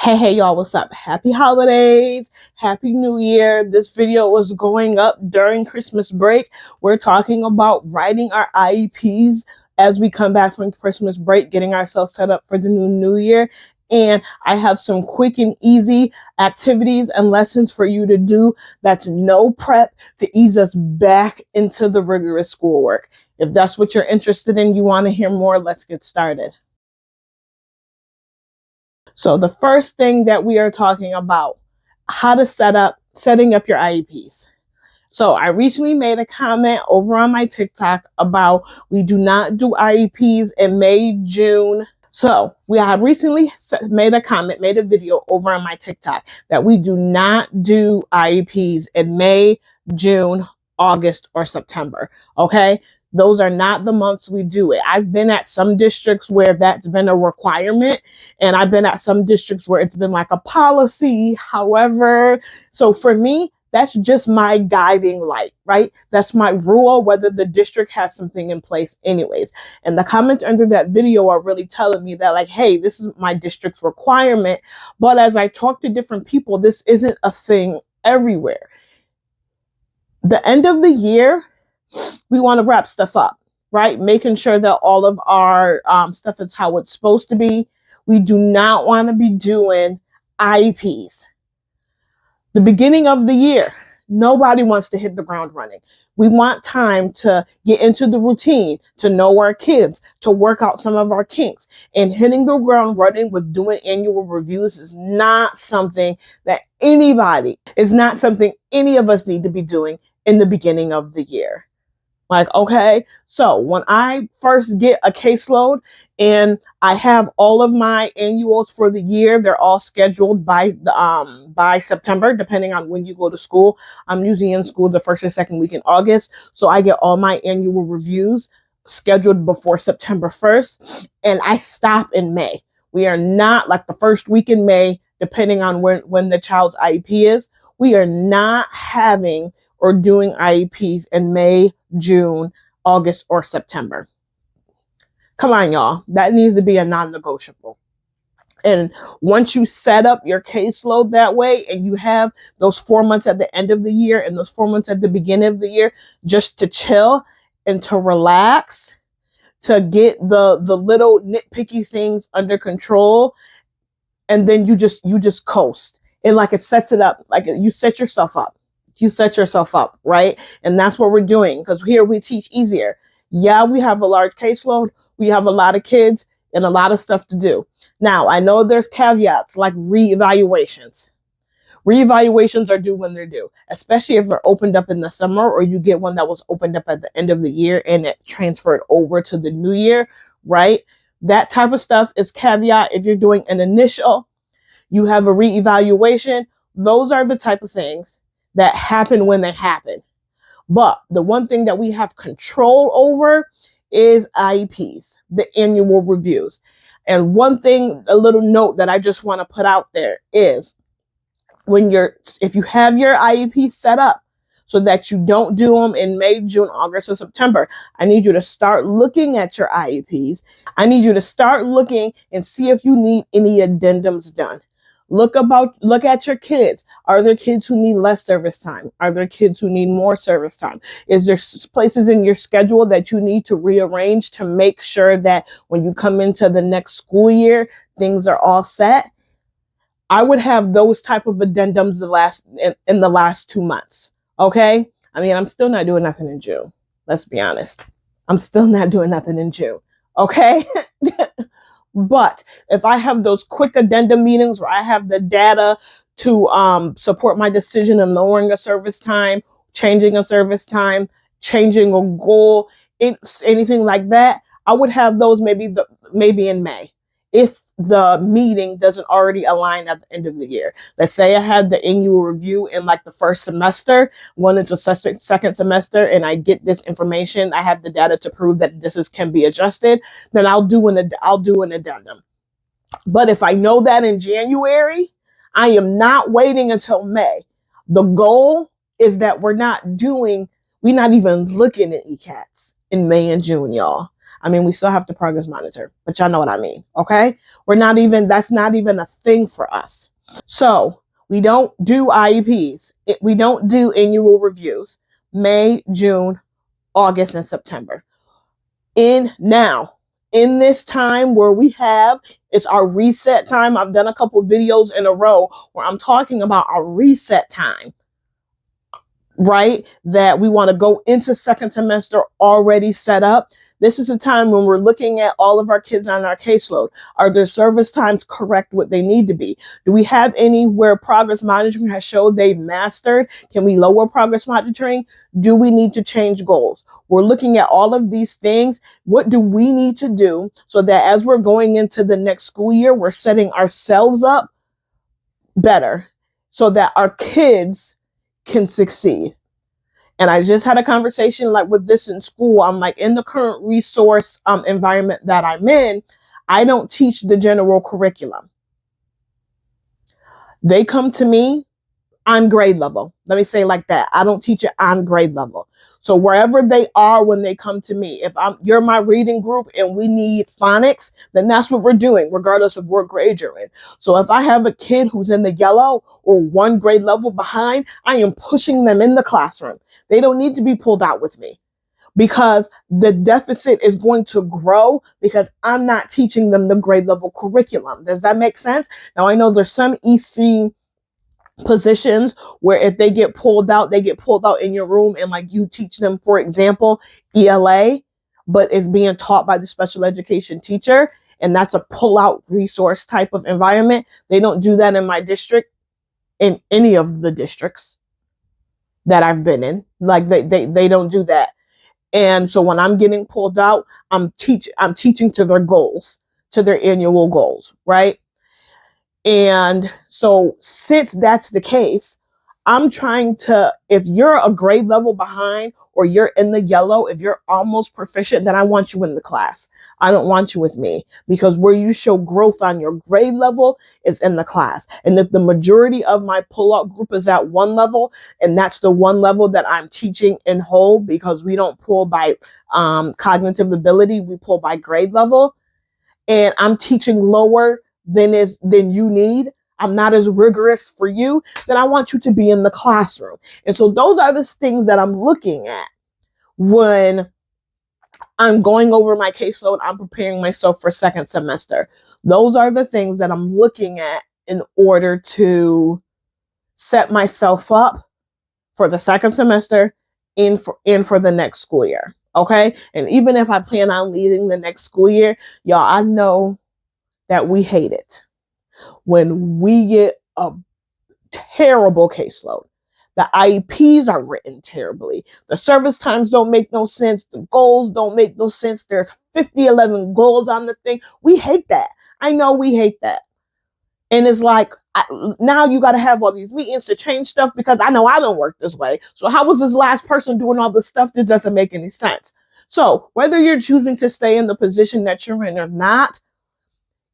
Hey, y'all, what's up? Happy holidays. Happy New Year. This video was going up during Christmas break. We're talking about writing our IEPs as we come back from Christmas break, getting ourselves set up for the new year. And I have some quick and easy activities and lessons for you to do that's no prep to ease us back into the rigorous schoolwork. If that's what you're interested in, you want to hear more, let's get started. So the first thing that we are talking about, how to setting up your IEPs. So I recently made a comment over on my TikTok about we do not do IEPs in May, June. So we have recently made a video over on my TikTok that we do not do IEPs in May, June, August, or September. Okay. Those are not the months we do it. I've been at some districts where that's been a requirement, and I've been at some districts where it's been like a policy. However, so for me, that's just my guiding light, right? That's my rule, whether the district has something in place anyways. And the comments under that video are really telling me that, like, hey, this is my district's requirement. But as I talk to different people, this isn't a thing everywhere. The end of the year, we want to wrap stuff up, right? Making sure that all of our stuff is how it's supposed to be. We do not want to be doing IEPs. The beginning of the year, nobody wants to hit the ground running. We want time to get into the routine, to know our kids, to work out some of our kinks. And hitting the ground running with doing annual reviews is not something that any of us need to be doing in the beginning of the year. Like, okay, so when I first get a caseload and I have all of my annuals for the year, they're all scheduled by September, depending on when you go to school. I'm usually in school the first or second week in August, so I get all my annual reviews scheduled before September 1st, and I stop in May. We are not, like, the first week in May, depending on when the child's IEP is, we are not having or doing IEPs in May, June, August, or September. Come on, y'all. That needs to be a non-negotiable. And once you set up your caseload that way and you have those 4 months at the end of the year and those 4 months at the beginning of the year just to chill and to relax, to get the little nitpicky things under control, and then you just coast. And like, it sets it up, like you set yourself up. You set yourself up, right? And that's what we're doing, because here we teach easier. Yeah, we have a large caseload. We have a lot of kids and a lot of stuff to do. Now, I know there's caveats like reevaluations. Reevaluations are due when they're due, especially if they're opened up in the summer, or you get one that was opened up at the end of the year and it transferred over to the new year, right? That type of stuff is caveat. If you're doing an initial, you have a reevaluation. Those are the type of things that happen when they happen. But the one thing that we have control over is IEPs, the annual reviews. And one thing, a little note that I just want to put out there is if you have your IEP set up so that you don't do them in May, June, August, or September, I need you to start looking at your IEPs. I need you to start looking and see if you need any addendums done. Look at your kids. Are there kids who need less service time? Are there kids who need more service time? Is there places in your schedule that you need to rearrange to make sure that when you come into the next school year, things are all set? I would have those type of addendums in the last 2 months. Okay. I mean, I'm still not doing nothing in June. Let's be honest. I'm still not doing nothing in June. Okay. But if I have those quick addendum meetings where I have the data to support my decision in lowering a service time, changing a service time, changing a goal, anything like that, I would have those maybe in May, if the meeting doesn't already align at the end of the year. Let's say I had the annual review in like the first semester, when it's a second semester, and I get this information, I have the data to prove that can be adjusted, then I'll do an addendum. But if I know that in January, I am not waiting until May. The goal is that we're not even looking at ECATs in May and June, y'all. I mean, we still have to progress monitor, but y'all know what I mean, okay? That's not even a thing for us. So we don't do IEPs. We don't do annual reviews, May, June, August, and September. In this time where it's our reset time. I've done a couple videos in a row where I'm talking about our reset time, right? That we want to go into second semester already set up. This is a time when we're looking at all of our kids on our caseload. Are their service times correct what they need to be? Do we have any where progress monitoring has showed they've mastered? Can we lower progress monitoring? Do we need to change goals? We're looking at all of these things. What do we need to do so that as we're going into the next school year, we're setting ourselves up better so that our kids can succeed? And I just had a conversation like with this in school. I'm like, in the current resource environment that I'm in, I don't teach the general curriculum. They come to me on grade level. Let me say it like that. I don't teach it on grade level. So wherever they are when they come to me, if you're my reading group and we need phonics, then that's what we're doing, regardless of what grade you're in. So if I have a kid who's in the yellow or one grade level behind, I am pushing them in the classroom. They don't need to be pulled out with me because the deficit is going to grow because I'm not teaching them the grade level curriculum. Does that make sense? Now, I know there's some EC positions where if they get pulled out, they get pulled out in your room and like you teach them, for example, ELA, but it's being taught by the special education teacher. And that's a pull out resource type of environment. They don't do that in my district, in any of the districts that I've been in. Like they don't do that. And so when I'm getting pulled out, I'm teaching to their goals, to their annual goals, right? And so since that's the case, I'm trying to, if you're a grade level behind or you're in the yellow, if you're almost proficient, then I want you in the class. I don't want you with me because where you show growth on your grade level is in the class. And if the majority of my pull-out group is at one level, and that's the one level that I'm teaching in whole because we don't pull by cognitive ability, we pull by grade level, and I'm teaching lower than you need, I'm not as rigorous for you, then I want you to be in the classroom. And so those are the things that I'm looking at when I'm going over my caseload. I'm preparing myself for second semester. Those are the things that I'm looking at in order to set myself up for the second semester and for the next school year. Okay. And even if I plan on leading the next school year, y'all, I know that we hate it when we get a terrible caseload. The IEPs are written terribly. The service times don't make no sense. The goals don't make no sense. There's 11 goals on the thing. We hate that. I know we hate that. And it's like, now you got to have all these meetings to change stuff because I know I don't work this way. So how was this last person doing all this stuff that doesn't make any sense? So whether you're choosing to stay in the position that you're in or not,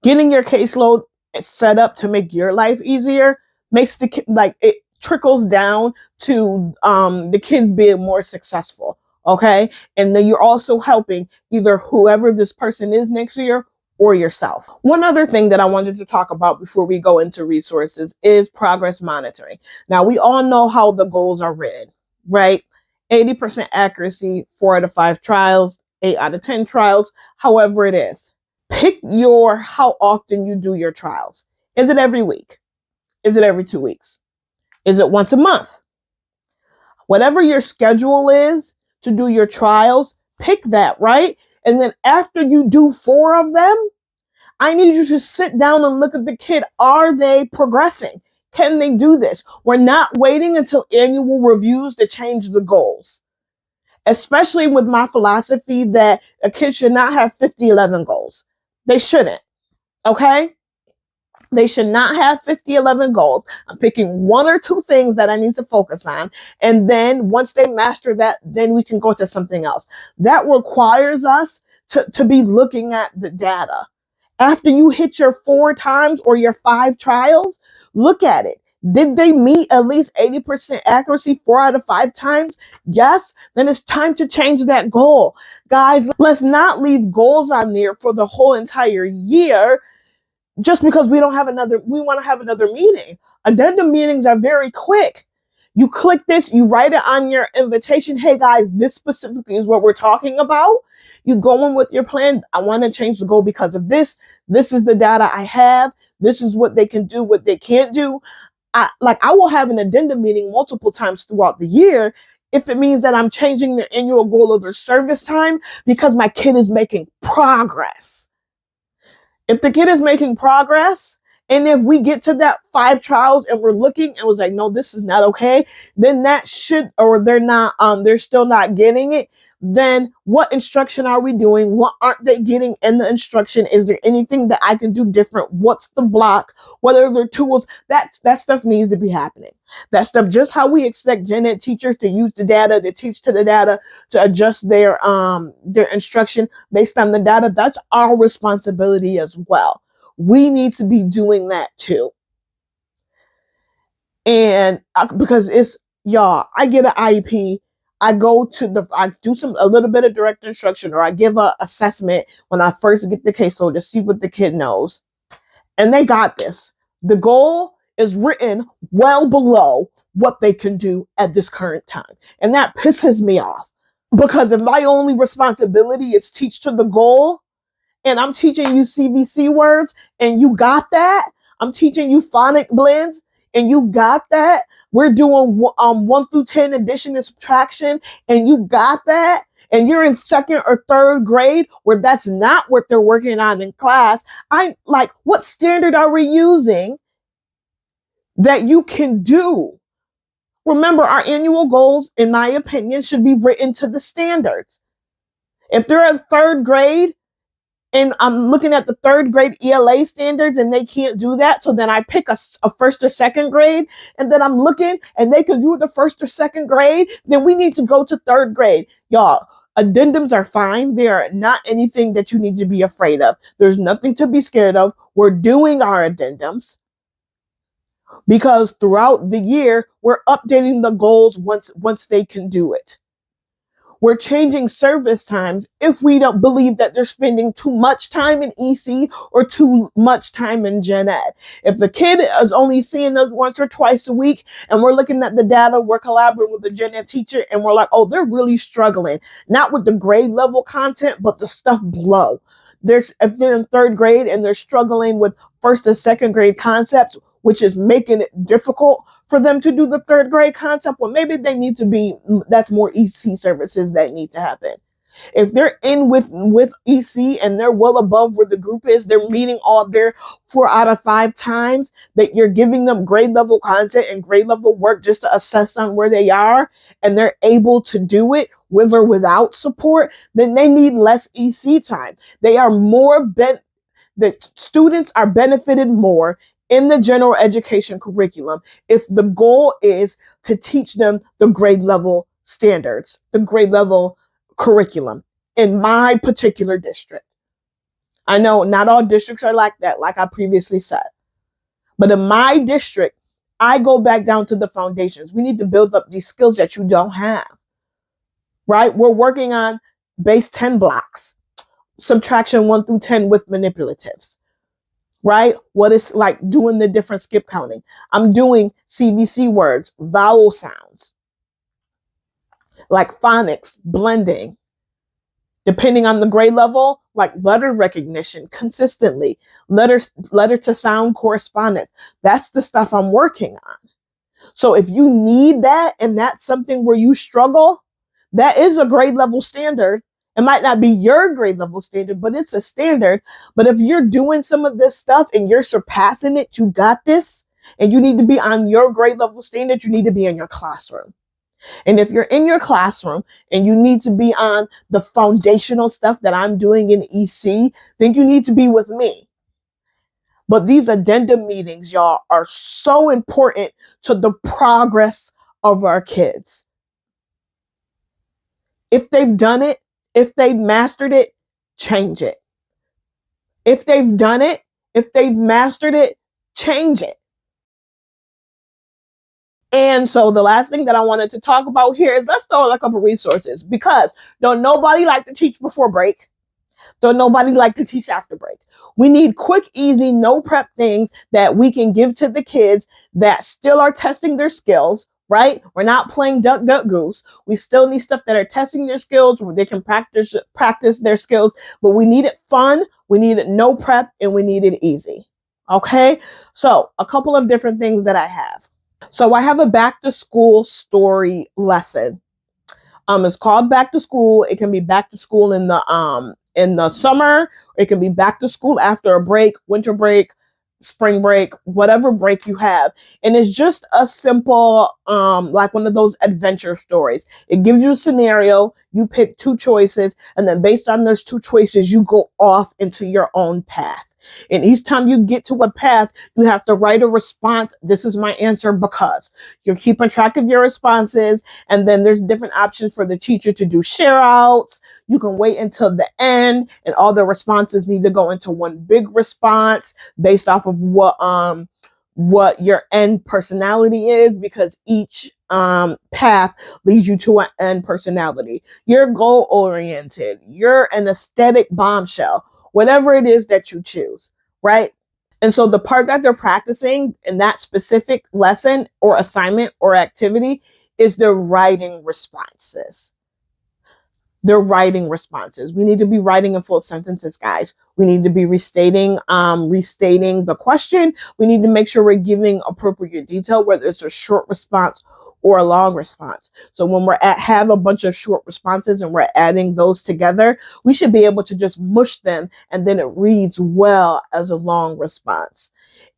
getting your caseload set up to make your life easier makes it trickles down to the kids being more successful. Okay. And then you're also helping either whoever this person is next year or yourself. One other thing that I wanted to talk about before we go into resources is progress monitoring. Now, we all know how the goals are written, right? 80% accuracy, 4 out of 5 trials, 8 out of 10 trials, however it is. Pick how often you do your trials. Is it every week? Is it every 2 weeks? Is it once a month? Whatever your schedule is to do your trials, pick that, right? And then after you do 4 of them, I need you to sit down and look at the kid. Are they progressing? Can they do this? We're not waiting until annual reviews to change the goals. Especially with my philosophy that a kid should not have 11 goals. They shouldn't. Okay? They should not have 11 goals. I'm picking 1 or 2 things that I need to focus on. And then once they master that, then we can go to something else. That requires us to be looking at the data. After you hit your 4 times or your 5 trials, look at it. Did they meet at least 80% accuracy 4 out of 5 times? Yes. Then it's time to change that goal. Guys, let's not leave goals on there for the whole entire year just because we want to have another meeting. Addendum meetings are very quick. You click this, you write it on your invitation. Hey guys, this specifically is what we're talking about. You go in with your plan. I want to change the goal because of this. This is the data I have. This is what they can do, what they can't do. I will have an addendum meeting multiple times throughout the year if it means that I'm changing the annual goal of their service time because my kid is making progress. If the kid is making progress, and if we get to that 5 trials and we're looking and was like, no, this is not okay, then that should, or they're still not getting it. Then what instruction are we doing? What aren't they getting in the instruction? Is there anything that I can do different? What's the block? What are their tools? That stuff needs to be happening. That stuff, just how we expect gen ed teachers to use the data, to teach to the data, to adjust their instruction based on the data. That's our responsibility as well. We need to be doing that too. And because it's, y'all, I get an IEP. I do a little bit of direct instruction, or I give a assessment when I first get the caseload to see what the kid knows. And they got this. The goal is written well below what they can do at this current time. And that pisses me off, because if my only responsibility is teach to the goal, and I'm teaching you CVC words and you got that, I'm teaching you phonic blends and you got that, we're doing 1 through 10 addition and subtraction and you got that, and you're in 2nd or 3rd grade where that's not what they're working on in class, I'm like, what standard are we using that you can do? Remember, our annual goals, in my opinion, should be written to the standards. If they're at 3rd grade, and I'm looking at the 3rd grade ELA standards and they can't do that, so then I pick a 1st or 2nd grade, and then I'm looking and they can do the 1st or 2nd grade, then we need to go to 3rd grade. Y'all, addendums are fine. They are not anything that you need to be afraid of. There's nothing to be scared of. We're doing our addendums because throughout the year, we're updating the goals once they can do it. We're changing service times if we don't believe that they're spending too much time in EC or too much time in gen ed. If the kid is only seeing us once or twice a week and we're looking at the data, we're collaborating with the gen ed teacher and we're like, oh, they're really struggling, not with the grade level content, but the stuff below. If they're in 3rd grade and they're struggling with 1st and 2nd grade concepts, which is making it difficult for them to do the 3rd grade concept, well, maybe that's more EC services that need to happen. If they're in with EC and they're well above where the group is, they're meeting all their 4 out of 5 times, that you're giving them grade level content and grade level work just to assess on where they are, and they're able to do it with or without support, then they need less EC time. The students are benefited more in the general education curriculum if the goal is to teach them the grade level standards, the grade level curriculum in my particular district. I know not all districts are like that, like I previously said. But in my district, I go back down to the foundations. We need to build up these skills that you don't have, right? We're working on base 10 blocks, subtraction 1 through 10 with manipulatives, right? What is like doing the different skip counting. I'm doing CVC words, vowel sounds, like phonics, blending, depending on the grade level, like letter recognition consistently, letter to sound correspondence. That's the stuff I'm working on. So if you need that and that's something where you struggle, that is a grade level standard. It might not be your grade level standard, but it's a standard. But if you're doing some of this stuff and you're surpassing it, you got this, and you need to be on your grade level standard, you need to be in your classroom. And if you're in your classroom and you need to be on the foundational stuff that I'm doing in EC, then you need to be with me. But these addendum meetings, y'all, are so important to the progress of our kids. If they've done it, if they've mastered it, change it. If they've done it, if they've mastered it, change it. And so the last thing that I wanted to talk about here is let's throw a couple resources, because don't nobody like to teach before break. Don't nobody like to teach after break. We need quick, easy, no prep things that we can give to the kids that still are testing their skills, right? We're not playing duck, duck, goose. We still need stuff that are testing their skills where they can practice their skills, but we need it fun, we need it no prep, and we need it easy. Okay? So a couple of different things that I have. So I have a back to school story lesson. It's called Back to School. It can be back to school in the summer. It can be back to school after a break, winter break, spring break, whatever break you have. And it's just a simple, like one of those adventure stories. It gives you a scenario, you pick two choices, and then based on those two choices, you go off into your own path. And each time you get to a path, you have to write a response. This is my answer because you're keeping track of your responses. And then there's different options for the teacher to do share outs. You can wait until the end, and all the responses need to go into one big response based off of what your end personality is, because each path leads you to an end personality. You're goal oriented. You're an aesthetic bombshell. Whatever it is that you choose, right? And so the part that they're practicing in that specific lesson or assignment or activity is their writing responses. They're writing responses. We need to be writing in full sentences, guys. We need to be restating the question. We need to make sure we're giving appropriate detail, whether it's a short response or a long response. So when have a bunch of short responses and we're adding those together, we should be able to just mush them, and then it reads well as a long response.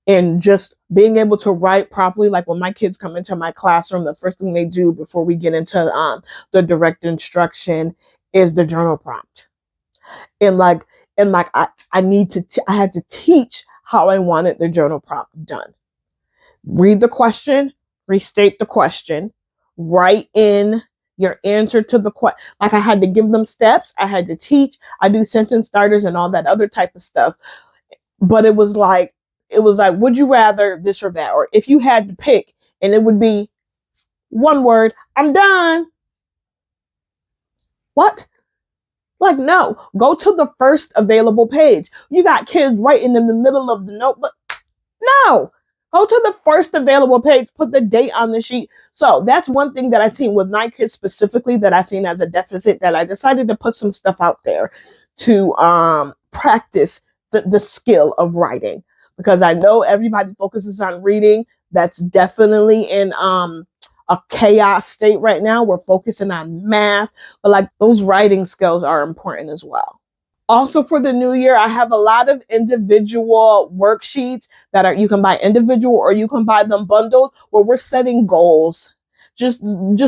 And just being able to write properly, like when my kids come into my classroom, the first thing they do before we get into the direct instruction is the journal prompt. And I had to teach how I wanted the journal prompt done. Read the question, restate the question, write in your answer to the question. Like, I had to give them steps. I had to teach. I do sentence starters and all that other type of stuff. But it was like, would you rather this or that? Or if you had to pick, and it would be one word, I'm done. What? Like, no, go to the first available page. You got kids writing in the middle of the notebook. No, go to the first available page, put the date on the sheet. So that's one thing that I've seen with my kids specifically that I've seen as a deficit, that I decided to put some stuff out there to practice the skill of writing. Because I know everybody focuses on reading. That's definitely in a chaos state right now. We're focusing on math, but like those writing skills are important as well. Also for the new year, I have a lot of individual worksheets that you can buy individual or you can buy them bundled, where we're setting goals. Just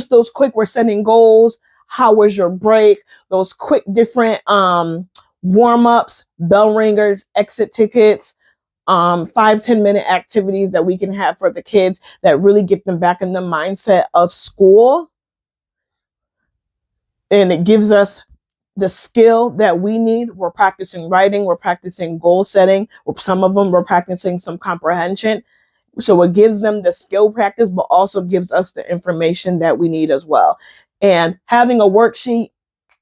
those quick, we're setting goals. How was your break? Those quick different warm-ups, bell ringers, exit tickets, 5-10 minute activities that we can have for the kids that really get them back in the mindset of school. And it gives us the skill that we need. We're practicing writing, we're practicing goal setting, some of them we're practicing some comprehension. So it gives them the skill practice, but also gives us the information that we need as well. And having a worksheet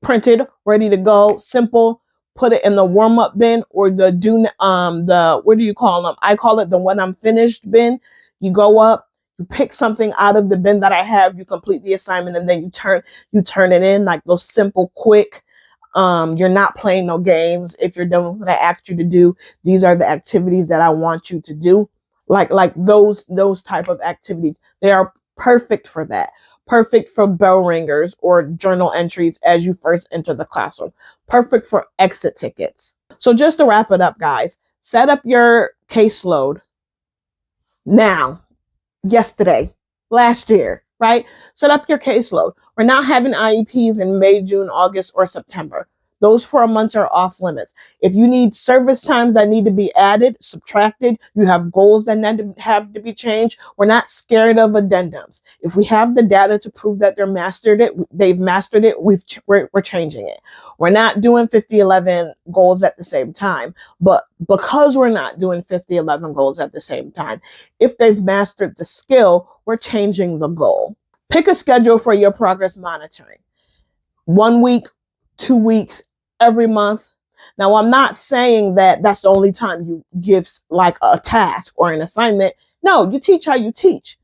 printed, ready to go, simple, put it in the warm-up bin or the what do you call them? I call it the when I'm finished bin. You go up, you pick something out of the bin that I have, you complete the assignment, and then you turn it in, like those simple, quick. You're not playing no games. If you're done with what I asked you to do, these are the activities that I want you to do. Like those type of activities. They are perfect for that. Perfect for bell ringers or journal entries as you first enter the classroom. Perfect for exit tickets. So just to wrap it up, guys, set up your caseload now, yesterday, last year, right? Set up your caseload. We're not having IEPs in May, June, August, or September. Those 4 months are off limits. If you need service times that need to be added, subtracted, you have goals that have to be changed, we're not scared of addendums. If we have the data to prove that they've mastered it, we're changing it. We're not doing 50-11 goals at the same time, but because we're not doing 50-11 goals at the same time, if they've mastered the skill, we're changing the goal. Pick a schedule for your progress monitoring. 1 week, 2 weeks, every month. Now, I'm not saying that that's the only time you give like a task or an assignment. No, you teach how you teach.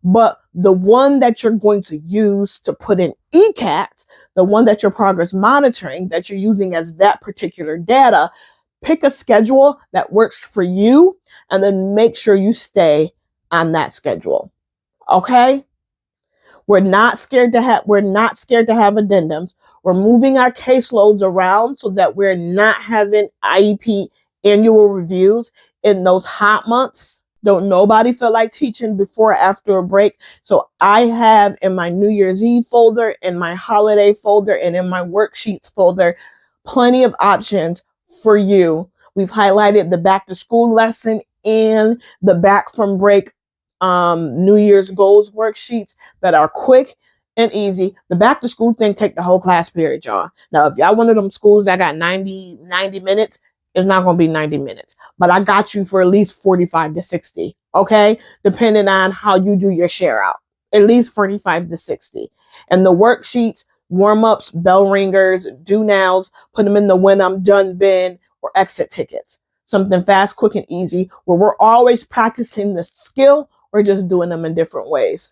But the one that you're going to use to put in ECATs, the one that you're progress monitoring, that you're using as that particular data, pick a schedule that works for you and then make sure you stay on that schedule. Okay? We're not scared to have addendums. We're moving our caseloads around so that we're not having IEP annual reviews in those hot months. Don't nobody feel like teaching before or after a break. So I have in my New Year's Eve folder, in my holiday folder, and in my worksheets folder, plenty of options for you. We've highlighted the back to school lesson and the back from break New Year's goals worksheets that are quick and easy. The back to school thing take the whole class period, y'all. Now, if y'all one of them schools that got 90 minutes, it's not going to be 90 minutes, but I got you for at least 45 to 60. Okay. Depending on how you do your share out, at least 45 to 60. And the worksheets, warm ups, bell ringers, do nows, put them in the when I'm done bin or exit tickets. Something fast, quick, and easy where we're always practicing the skill. We're just doing them in different ways.